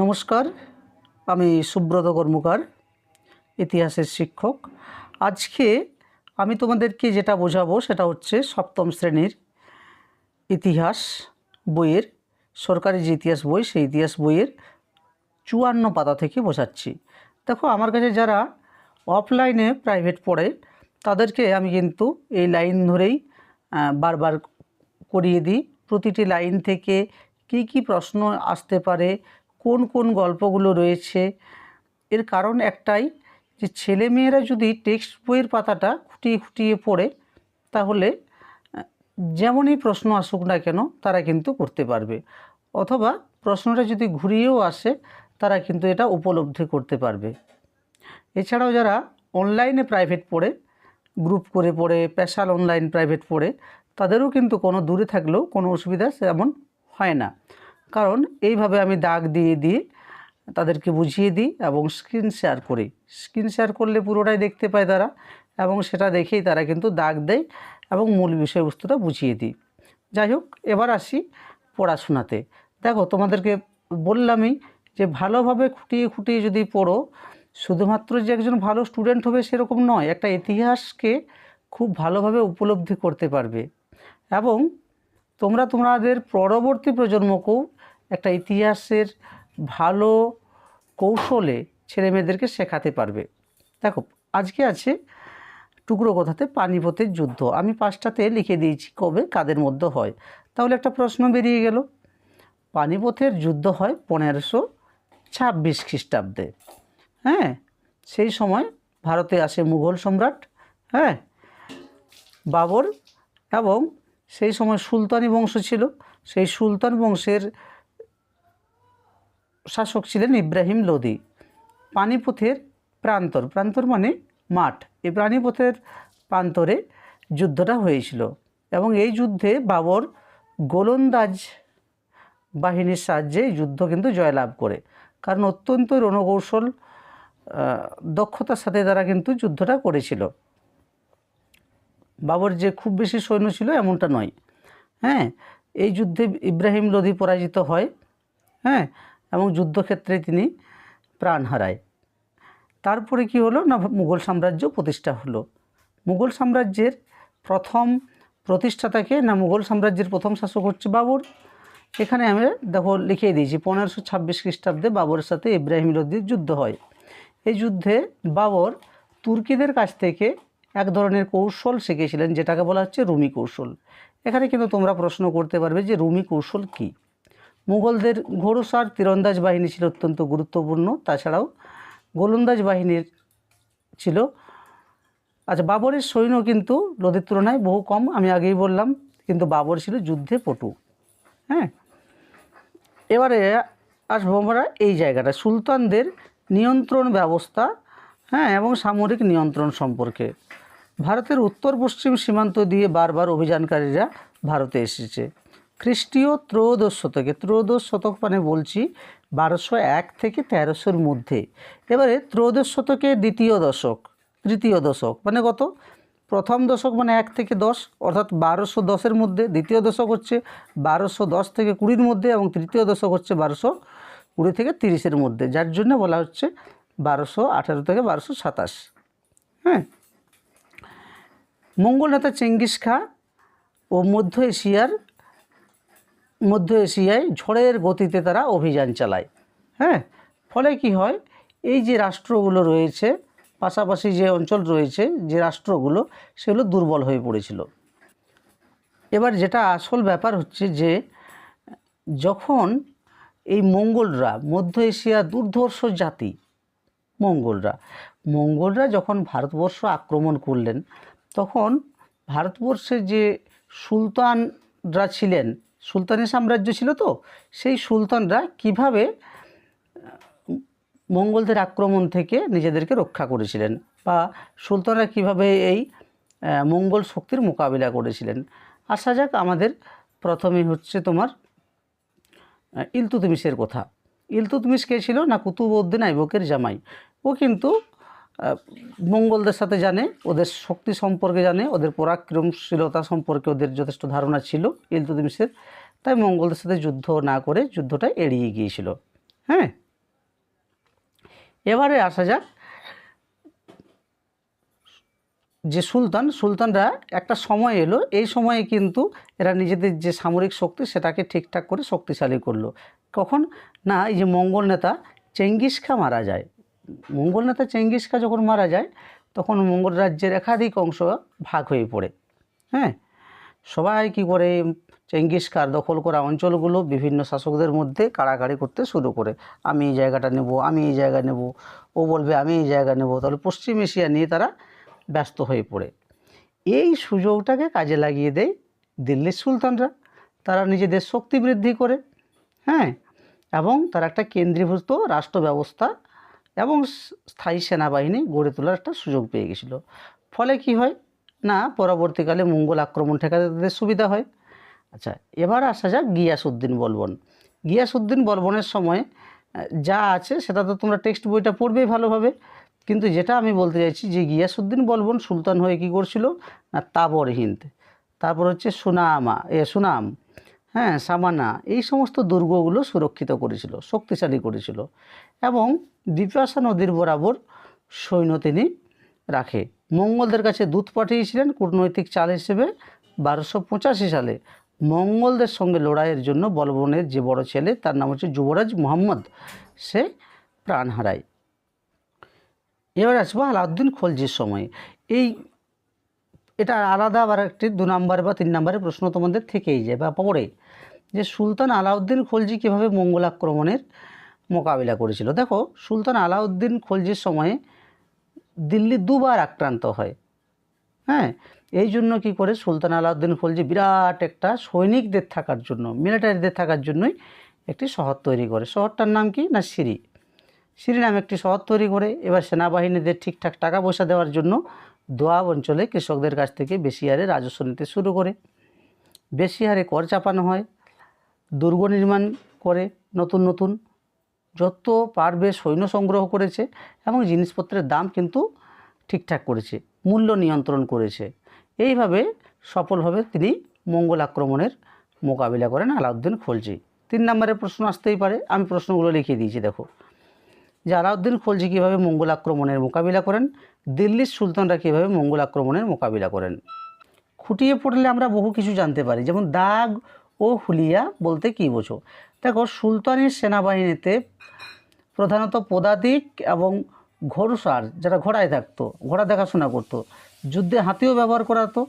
নমস্কার, আমি সুব্রত কর্মকার, ইতিহাসের শিক্ষক। আজকে আমি তোমাদেরকে যেটা বোঝাবো সেটা হচ্ছে সপ্তম শ্রেণীর ইতিহাস বইয়ের, সরকারি যে ইতিহাস বই সেই ইতিহাস বইয়ের ৫৪ পাতা থেকে বোঝাচ্ছি। দেখো, আমার কাছে যারা অফলাইনে প্রাইভেট পড়ে তাদেরকে আমি কিন্তু এই লাইন ধরেই বারবার করিয়ে দিই। প্রতিটি লাইন থেকে কি কি প্রশ্ন আসতে পারে, কোন কোন গল্পগুলো রয়েছে, এর কারণ একটাই যে ছেলেমেয়েরা যদি টেক্সট বইয়ের পাতাটা খুঁটিয়ে খুঁটিয়ে পড়ে তাহলে যেমনই প্রশ্ন আসুক না কেন তারা কিন্তু করতে পারবে, অথবা প্রশ্নটা যদি ঘুরিয়েও আসে তারা কিন্তু এটা উপলব্ধি করতে পারবে। এছাড়াও যারা অনলাইনে প্রাইভেট পড়ে, গ্রুপ করে পড়ে, স্পেশাল অনলাইন প্রাইভেট পড়ে, তাদেরও কিন্তু কোনো দূরে থাকলেও কোনো অসুবিধা তেমন হয় না, কারণ এইভাবে আমি দাগ দিয়ে দিয়ে তাদেরকে বুঝিয়ে দিই এবং স্ক্রিন শেয়ার করি। স্ক্রিন শেয়ার করলে পুরোটাই দেখতে পায় তারা, এবং সেটা দেখেই তারা কিন্তু দাগ দেয় এবং মূল বিষয়বস্তুটা বুঝিয়ে দিই। যাই হোক, এবার আসি পড়াশোনাতে। দেখো, তোমাদেরকে বললামই যে ভালোভাবে খুঁটিয়ে খুঁটিয়ে যদি পড়ো, শুধুমাত্র যে একজন ভালো স্টুডেন্ট হবে সেরকম নয়, একটা ইতিহাসকে খুব ভালোভাবে উপলব্ধি করতে পারবে এবং তোমরা তোমাদের পরবর্তী প্রজন্মকেও একটা ইতিহাসের ভালো কৌশলে ছেলেমেয়েদেরকে শেখাতে পারবে। দেখো, আজকে আছে টুকরো কথাতে পানিপথের যুদ্ধ। আমি 5টাতে লিখে দিয়েছি কবে কাদের মধ্যে হয়, তাহলে একটা প্রশ্ন বেরিয়ে গেল। পানিপথের যুদ্ধ হয় 1526 খ্রিস্টাব্দে। হ্যাঁ, সেই সময় ভারতে আসে মুঘল সম্রাট, বাবর, এবং সেই সময় সুলতানি বংশ ছিল। সেই সুলতান বংশের শাসক ছিলেন ইব্রাহিম লোদি। পানিপথের প্রান্তর মানে মাঠ, এই পানিপথের প্রান্তরে যুদ্ধটা হয়েছিল এবং এই যুদ্ধে বাবর গোলন্দাজ বাহিনীর সাহায্যে যুদ্ধ কিন্তু জয়লাভ করে, কারণ অত্যন্ত রণকৌশল দক্ষতার সাথে তারা কিন্তু যুদ্ধটা করেছিল। বাবর যে খুব বেশি সৈন্য ছিল এমনটা নয়। এই যুদ্ধে ইব্রাহিম লোদি পরাজিত হয়, এবং যুদ্ধক্ষেত্রে তিনি প্রাণ হারায়। তারপরে কি হলো না, মুঘল সাম্রাজ্য প্রতিষ্ঠা হলো। মুঘল সাম্রাজ্যের প্রথম প্রতিষ্ঠাতাকে না, মুঘল সাম্রাজ্যের প্রথম শাসক হচ্ছে বাবর। এখানে আমি দেখো লিখিয়ে দিয়েছি 1526 খ্রিস্টাব্দে বাবরের সাথে ইব্রাহিম লোদির যুদ্ধ হয়। এই যুদ্ধে বাবর তুর্কিদের কাছ থেকে এক ধরনের কৌশল শিখেছিলেন, যেটাকে বলা হচ্ছে রুমি কৌশল। এখানে কিন্তু তোমরা প্রশ্ন করতে পারবে যে রুমি কৌশল কী। মুঘলদের ঘোড়সার তীরন্দাজ বাহিনী ছিল অত্যন্ত গুরুত্বপূর্ণ, তাছাড়াও গোলন্দাজ বাহিনীর ছিল। আচ্ছা, বাবরের সৈন্য কিন্তু লোদের তুলনায় বহু কম, আমি আগেই বললাম, কিন্তু বাবর ছিল যুদ্ধে পটু। এবারে আসবো আমরা এই জায়গাটা সুলতানদের নিয়ন্ত্রণ ব্যবস্থা এবং সামরিক নিয়ন্ত্রণ সম্পর্কে। ভারতের উত্তর পশ্চিম সীমান্ত দিয়ে বারবার অভিযানকারীরা ভারতে এসেছে। খ্রিস্টীয় ত্রয়োদশ শতকে, ত্রয়োদশ শতক মানে বলছি 1201 থেকে 1300-র মধ্যে। এবারে ত্রয়োদশ শতকে দ্বিতীয় দশক, তৃতীয় দশক মানে কত, প্রথম দশক মানে 1 থেকে 10, অর্থাৎ 1210-এর মধ্যে। দ্বিতীয় দশক হচ্ছে 1210 থেকে 20-র মধ্যে, এবং তৃতীয় দশক হচ্ছে 1220 থেকে 30-এর মধ্যে, যার জন্য বলা হচ্ছে 1218 থেকে 1227। মঙ্গোল নেতা চেঙ্গিস খাঁ ও মধ্য এশিয়ায় ঝড়ের গতিতে তারা অভিযান চালায়। ফলে কি হয়, এই যে রাষ্ট্রগুলো রয়েছে, পাশাপাশি যে অঞ্চল রয়েছে, যে রাষ্ট্রগুলো, সেগুলো দুর্বল হয়ে পড়েছিল। এবার যেটা আসল ব্যাপার হচ্ছে যে যখন এই মঙ্গোলরা, মধ্য এশিয়া দুর্ধর্ষ জাতি মঙ্গোলরা যখন ভারতবর্ষ আক্রমণ করলেন, তখন ভারতবর্ষের যে সুলতানরা ছিলেন, সুলতানি সাম্রাজ্য ছিল, তো সেই সুলতানরা কিভাবে মঙ্গলদের আক্রমণ থেকে নিজেদেরকে রক্ষা করেছিলেন, বা সুলতানরা কিভাবে এই মঙ্গল শক্তির মোকাবিলা করেছিলেন। আসা যাক, আমাদের প্রথমে হচ্ছে তোমার ইলতুৎমিশের কথা। ইলতুৎমিশ কে ছিল না, কুতুবউদ্দিন আইবকের জামাই। ও কিন্তু মঙ্গলদের সাথে জানে, ওদের শক্তি সম্পর্কে জানে, ওদের পরাক্রমশীলতা সম্পর্কে ওদের যথেষ্ট ধারণা ছিল ইলতুৎমিশের, তাই মঙ্গলদের সাথে যুদ্ধ না করে যুদ্ধটা এড়িয়ে গিয়েছিল। এবারে আসা যাক যে সুলতানরা একটা সময় এলো, এই সময়ে কিন্তু এরা নিজেদের যে সামরিক শক্তি সেটাকে ঠিকঠাক করে শক্তিশালী করলো। কখন না, এই যে মঙ্গল নেতা চেঙ্গিস খা মারা যায়, মঙ্গল নেতা চেঙ্গিস খা যখন মারা যায় তখন মঙ্গল রাজ্যের একাধিক অংশ ভাগ হয়ে পড়ে। হ্যাঁ, সবাই কী করে চেঙ্গিস খার দখল করা অঞ্চলগুলো বিভিন্ন শাসকদের মধ্যে কাড়াকাড়ি করতে শুরু করে, আমি এই জায়গাটা নেব, আমি এই জায়গা নেব, ও বলবে আমি এই জায়গা নেব। তাহলে পশ্চিম এশিয়া নিয়ে তারা ব্যস্ত হয়ে পড়ে। এই সুযোগটাকে কাজে লাগিয়ে দেয় দিল্লির সুলতানরা। তারা নিজেদের শক্তি বৃদ্ধি করে, হ্যাঁ, এবং তারা একটা কেন্দ্রীভূত রাষ্ট্র ব্যবস্থা এবং স্থায়ী সেনাবাহিনী গড়ে তোলার একটা সুযোগ পেয়ে গেছিল। ফলে কি হয় না, পরবর্তীকালে মঙ্গল আক্রমণ ঠেকাতে তাদের সুবিধা হয়। আচ্ছা, এবার আসা যাক গিয়াসউদ্দিন বলবন। গিয়াসউদ্দিন বলবনের সময় যা আছে সেটা তো তোমরা টেক্সট বইটা পড়বেই ভালোভাবে, কিন্তু যেটা আমি বলতে চাইছি যে গিয়াসউদ্দিন বলবন সুলতান হয়ে কী করছিল না, তাবর হিন্দ, তারপর হচ্ছে সুনাম, হ্যাঁ, সামানা, এই সমস্ত দুর্গগুলো সুরক্ষিত করেছিল, শক্তিশালী করেছিল এবং বিপাশা নদীর বরাবর সৈন্য তিনি রাখে। মঙ্গলদের কাছে দূত পাঠিয়েছিলেন কূটনৈতিক চাল হিসেবে। 1285 সালে মঙ্গলদের সঙ্গে লড়াইয়ের জন্য বলবনের যে বড় ছেলে, তার নাম হচ্ছে যুবরাজ মুহাম্মদ, সে প্রাণ হারায়। এবার আসবো আলাউদ্দিন খলজির সময়। এটা আলাদা আবার একটি 2 নম্বর বা 3 নম্বরের প্রশ্ন তোমাদের থেকেই যায় বা পড়ে, যে সুলতান আলাউদ্দিন খলজি কীভাবে মঙ্গল আক্রমণের মোকাবিলা করেছিল। দেখো, সুলতান আলাউদ্দিন খলজির সময়ে দিল্লি 2 বার আক্রান্ত হয়। হ্যাঁ, এই জন্য কী করে সুলতান আলাউদ্দিন খলজি বিরাট একটা সৈনিকদের থাকার জন্য, মিলিটারিদের থাকার জন্যই একটি শহর তৈরি করে। শহরটার নাম কি না, সিরি নামে একটি শহর তৈরি করে। এবার সেনাবাহিনীদের ঠিকঠাক টাকা পয়সা দেওয়ার জন্য দোয়াব অঞ্চলে কৃষকদের কাছ থেকে বেশি হারে রাজস্ব নিতে শুরু করে, বেশি হারে কর চাপানো হয়, দুর্গ নির্মাণ করে, নতুন যত পারবে সৈন্য সংগ্রহ করেছে এবং জিনিসপত্রের দাম কিন্তু ঠিকঠাক করেছে, মূল্য নিয়ন্ত্রণ করেছে। এইভাবে সফলভাবে তিনি মঙ্গল আক্রমণের মোকাবিলা করেন আলাউদ্দিন খলজি। 3 নম্বরের প্রশ্ন আসতেই পারে, আমি প্রশ্নগুলো লিখে দিয়েছি। দেখো, যে আলাউদ্দিন খলজি কীভাবে মঙ্গল আক্রমণের মোকাবিলা করেন, দিল্লির সুলতানরা কীভাবে মঙ্গল আক্রমণের মোকাবিলা করেন। খুঁটিয়ে পড়লে আমরা বহু কিছু জানতে পারি, যেমন দাগ ও হুলিয়া বলতে কী বোঝো। দেখো, সুলতানের সেনাবাহিনীতে প্রধানত পদাতিক এবং ঘোড়সার, যারা ঘোড়ায় থাকতো, ঘোড়া দেখাশোনা করতো, যুদ্ধে হাতিও ব্যবহার করাতো।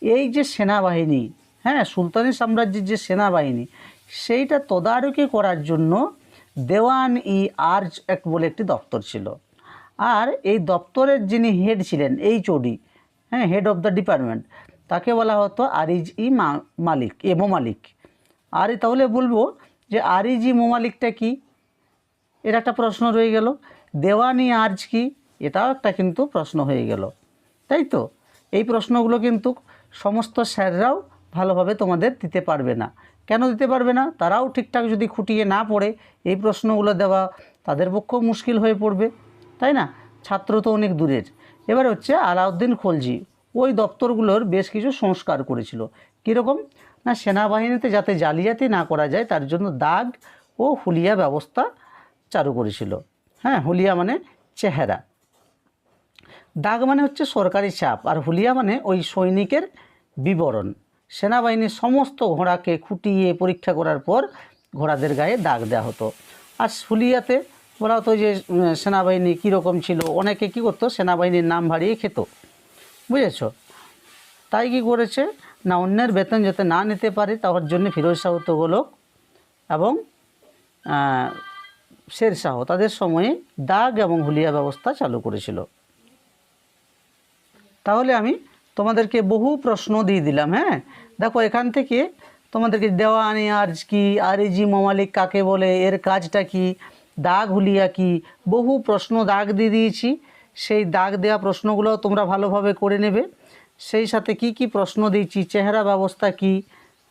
এই যে সেনাবাহিনী, হ্যাঁ, সুলতানি সাম্রাজ্যের যে সেনাবাহিনী, সেইটা তদারকি করার জন্য দেওয়ান-ই-আরজ অ্যাক্ট বলে একটি দপ্তর ছিল। আর এই দপ্তরের যিনি হেড ছিলেন, এইচওডি, হ্যাঁ, হেড অফ দ্য ডিপার্টমেন্ট, তাকে বলা হতো মোমালিক। আর তাহলে বলবো যে মোমালিকটা কি, এর একটা প্রশ্ন রয়ে গেল। দেওয়ান-ই-আরজ কি, এটাও একটা কিন্তু প্রশ্ন হয়ে গেল, তাই তো। এই প্রশ্নগুলো কিন্তু সমস্ত স্যাররাও ভালোভাবে তোমাদের দিতে পারবে না। কেন দিতে পারবে না? তারাও ঠিকঠাক যদি খুঁটিয়ে না পড়ে এই প্রশ্নগুলো দেওয়া তাদের পক্ষেও মুশকিল হয়ে পড়বে, তাই না। ছাত্র তো অনেক দূরের। এবার হচ্ছে আলাউদ্দিন খলজি ওই দপ্তরগুলোর বেশ কিছু সংস্কার করেছিল। কীরকম না, সেনাবাহিনীতে যাতে জালিয়াতি না করা যায় তার জন্য দাগ ও হুলিয়া ব্যবস্থা চালু করেছিল। হ্যাঁ, হুলিয়া মানে চেহারা, দাগ মানে হচ্ছে সরকারি চাপ, আর হুলিয়া মানে ওই সৈনিকের বিবরণ। সেনাবাহিনীর সমস্ত ঘোড়াকে খুঁটিয়ে পরীক্ষা করার পর ঘোড়াদের গায়ে দাগ দেওয়া হতো। আর হুলিয়াতে বলা হতো যে সেনাবাহিনী কীরকম ছিল। অনেকে কী করতো, সেনাবাহিনীর নাম ভারিয়ে খেত, বুঝেছ। তাই কি করেছে না, অন্যের বেতন যাতে না নিতে পারে তার জন্য ফিরোজ শাহ তুগলক এবং শের শাহ তাদের সময়ে দাগ এবং হুলিয়া ব্যবস্থা চালু করেছিল। তাহলে আমি তোমাদেরকে বহু প্রশ্ন দিয়ে দিলাম। হ্যাঁ, দেখো, এখান থেকে তোমাদেরকে দেওয়ান-ই-আরজ কি, মোমালিক কাকে বলে, এর কাজটা কি, দাগ হুলিয়া কি, বহু প্রশ্ন দাগ দিয়ে দিয়েছি। সেই দাগ দেওয়া প্রশ্নগুলো তোমরা ভালোভাবে করে নেবে। সেই সাথে কি কি প্রশ্ন দিয়েছি, চেহারা ব্যবস্থা কি,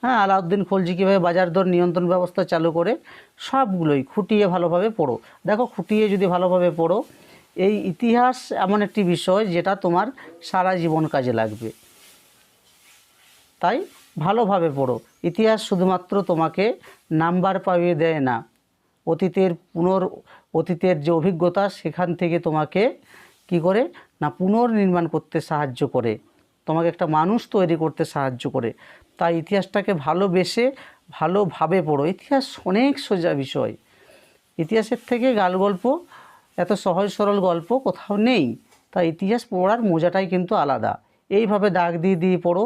হ্যাঁ, আলাউদ্দিন খলজি কীভাবে বাজার দর নিয়ন্ত্রণ ব্যবস্থা চালু করে, সবগুলোই খুঁটিয়ে ভালোভাবে পড়ো। দেখো, খুঁটিয়ে যদি ভালোভাবে পড়ো, এই ইতিহাস এমন একটি বিষয় যেটা তোমার সারা জীবন কাজে লাগবে। তাই ভালোভাবে পড়ো। ইতিহাস শুধুমাত্র তোমাকে নাম্বার পাইয়ে দেয় না, অতীতের যে অভিজ্ঞতা সেখান থেকে তোমাকে কি করে না পুনর্নির্মাণ করতে সাহায্য করে, তোমাকে একটা মানুষ তৈরি করতে সাহায্য করে। তাই ইতিহাসটাকে ভালোবেসে ভালোভাবে পড়ো। ইতিহাস অনেক সোজা বিষয়, ইতিহাসের থেকে গল্প এত সহজ সরল গল্প কোথাও নেই। তাই ইতিহাস পড়ার মজাটাই কিন্তু আলাদা। এইভাবে দাগ দিয়ে দিয়ে পড়ো,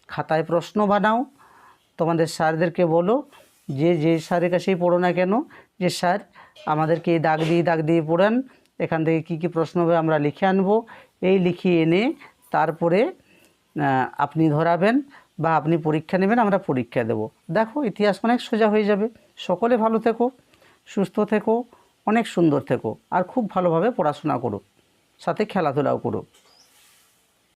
খাতায় প্রশ্ন বানাও, তোমাদের স্যারদেরকে বলো যে স্যারের কাছেই পড়ো না কেন, যে স্যার আমাদেরকে এই দাগ দিয়ে পড়ান, এখান থেকে কী কী প্রশ্ন হবে আমরা লিখে আনবো। এই লিখিয়ে এনে তারপরে আপনি ধরাবেন বা আপনি পরীক্ষা নেবেন, আমরা পরীক্ষা দেব। দেখো ইতিহাস অনেক সোজা হয়ে যাবে। সকলে ভালো থেকো, সুস্থ থেকো, অনেক সুন্দর থেকো, আর খুব ভালোভাবে পড়াশোনা করো, সাথে খেলাধুলাও করো।